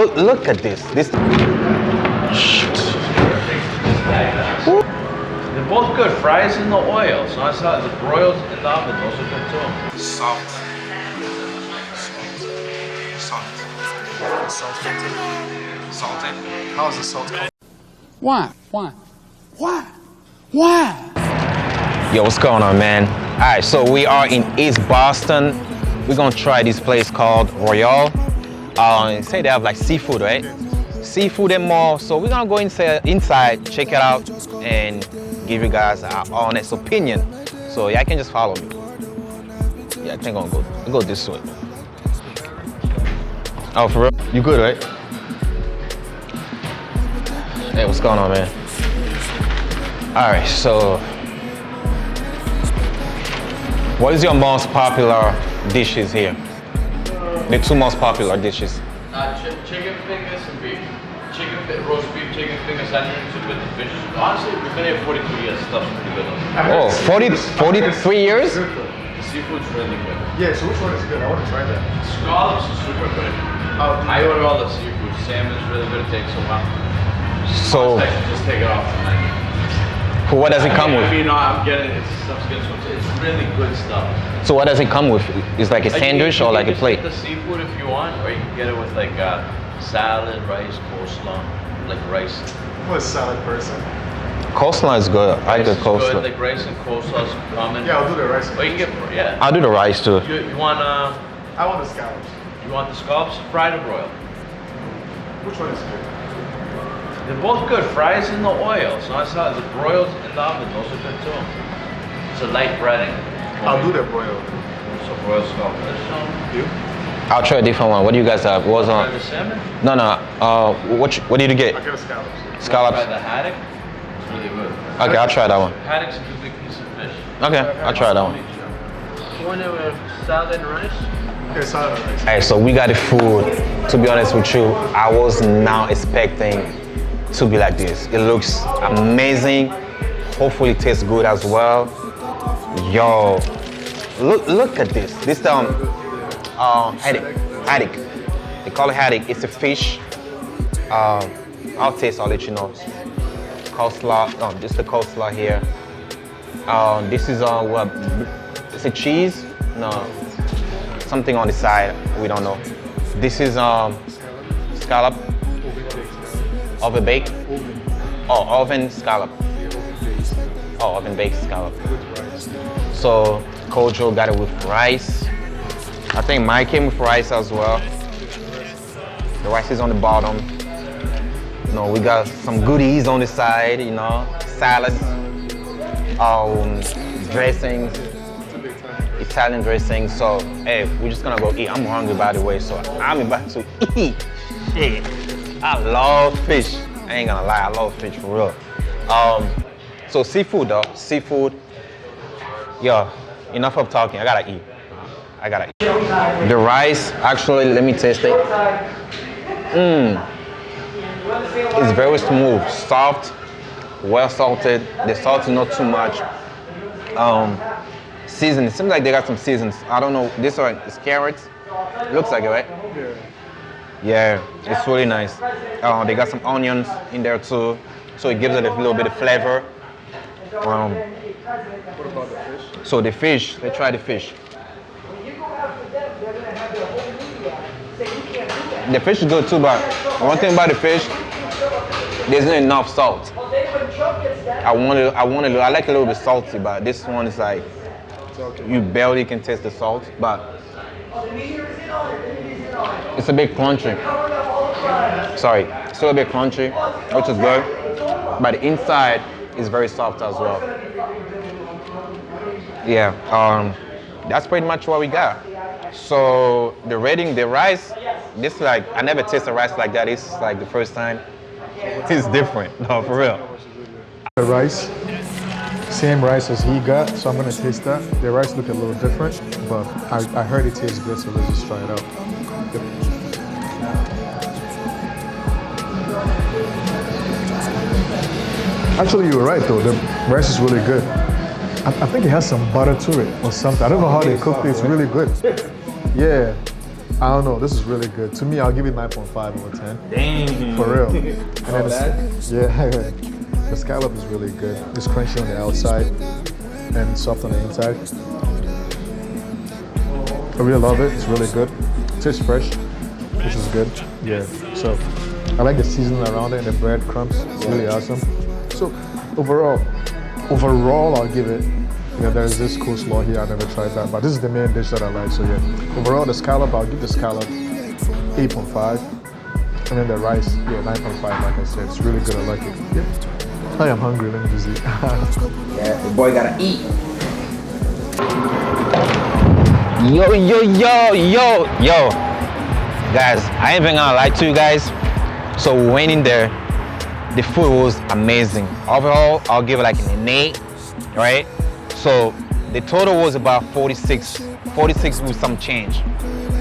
Look at this. They're both good. Fries in the oil. So I saw the broils in the oven. Those are good too. Salt. Salted. How is the salt called? Why? Yo, what's going on, man? All right, so we are in East Boston. We're gonna try this place called Royale. Say they have like seafood, right? Seafood and more. So we're gonna go inside, check it out, and give you guys our honest opinion. So yeah, you can just follow me. Yeah, I think I'm gonna go this way. Oh, for real? You good, right? Hey, what's going on, man? All right, so what is your most popular dishes here? The two most popular dishes. Chicken fingers and beef. Roast beef, chicken fingers, onions, and with the fish. Honestly, we've been here 42 years. Stuff's pretty good. Oh, 43 years? The seafood's really good. Yeah, so which one is good? I want to try that. Scallops is super good. I order all the seafood. Salmon's really good. It takes a while. So, Just take it off tonight. what does it come with? I mean, I'm getting it. It's really good stuff. So what does it come with? It's like a sandwich or like a plate? You can get the seafood if you want, or you can get it with like salad, rice, coleslaw, like rice. I'm a salad person. Coleslaw is good. I like the coleslaw. Good, like rice and coleslaw is common. Yeah, I'll do the rice. Or you can get, yeah. I'll do the rice too. You want I want the scallops. You want the scallops, fried or broiled? Which one is good? They're both good. Fries in the oil. So I saw the broils in the oven. Those are good too. It's a light breading. I'll do the broiled. So broiled scallops. You? I'll try a different one. What do you guys have? What was Try on? the salmon? No. What did you get? I'll get a scallops. Scallops. Try the haddock. It's really good. Okay, I'll try that one. Haddock's a good big piece of fish. Okay, I'll try that one. You want it with salad and rice? Okay, salad and rice. Hey, so we got the food. To be honest with you, I was not expecting to be like this. It looks amazing. Hopefully it tastes good as well. Yo, look at this. This haddock. They call it haddock. It's a fish. I'll taste. I'll let you know. Coleslaw. Oh, this is the coleslaw here. This is what? It's a cheese. No, something on the side. We don't know. This is scallop. Oven baked? Oh, oven scallop. Oh, oven baked scallop. So Kojo got it with rice. I think mine came with rice as well. The rice is on the bottom. You know, we got some goodies on the side, you know, salads, dressings, Italian dressing. So, hey, we're just gonna go eat. I'm hungry, by the way, so I'm about to eat. Shit. I love fish. I ain't gonna lie, I love fish for real. So seafood though, seafood. Yo, enough of talking, I gotta eat. The rice, actually, let me taste it. It's very smooth, soft, well salted. The salt is not too much. Seasoned, it seems like they got some seasons. I don't know, this one is carrots. Looks like it, right? Yeah, it's really nice. They got some onions in there too, so it gives it a little bit of flavor. What about the fish? So the fish, let's try the fish. The fish is good too, but one thing about the fish, there's not enough salt. I like a little bit salty, but this one is like, you barely can taste the salt, but it's a bit crunchy. Sorry, still a bit crunchy, which is good. But the inside is very soft as well. Yeah, that's pretty much what we got. So the rating, the rice, this like, I never tasted rice like that. It's like the first time. It's different, no, for real. The rice, same rice as he got, so I'm gonna taste that. The rice look a little different, but I heard it tastes good, so let's just try it out. Actually, you were right though. The rice is really good. I think it has some butter to it or something. I don't know how they cooked it. It's really good. Yeah, I don't know. This is really good. To me, I'll give it 9.5 over 10. Damn. For real. And then yeah, the scallop is really good. It's crunchy on the outside and soft on the inside. I really love it. It's really good. It tastes fresh, which is good. Yeah. So I like the seasoning around it and the breadcrumbs. It's really awesome. So overall, I'll give it. Yeah, there's this coleslaw here. I never tried that, but this is the main dish that I like. So yeah, overall the scallop, I'll give the scallop 8.5, and then the rice, yeah, 9.5. Like I said, it's really good. I like it. Yeah. I am hungry. Let me just eat. Yeah, the boy gotta eat. Yo. Guys, I ain't even gonna lie to you guys. So we went in there, the food was amazing. Overall, I'll give it like an 8, right? So the total was about 46 with some change.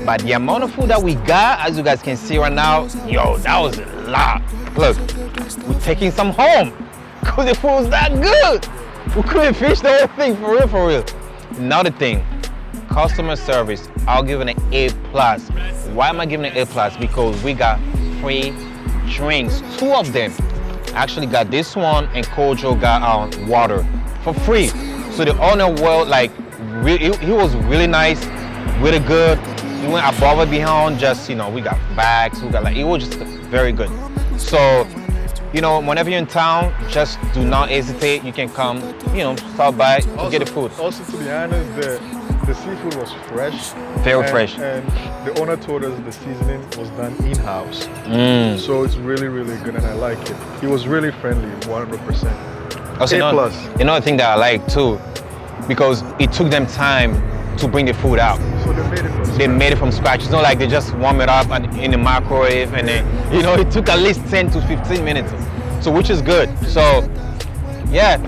But the amount of food that we got, as you guys can see right now, yo, that was a lot. Look, we're taking some home because the food was that good. We couldn't finish the whole thing, for real. Another thing, customer service, I'll give it an A+. Why am I giving it an A+? Because we got free drinks, 2 of them. I actually got this one, and Kojo got water for free. So the owner, well, like, he was really nice, really good. He went above and beyond. Just, you know, we got bags, it was just very good. So, you know, whenever you're in town, just do not hesitate. You can come, you know, stop by to get the food. Also, to be honest, the seafood was fresh. Very fresh. And the owner told us the seasoning was done in-house. So it's really, really good, and I like it. He was really friendly, 100%. Also, another thing that I like too, because it took them time to bring the food out. So they made it from scratch. It's not like they just warm it up in the microwave and then, you know, it took at least 10 to 15 minutes. So which is good. So yeah,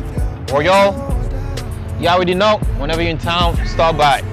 for y'all already know, whenever you're in town, stop by.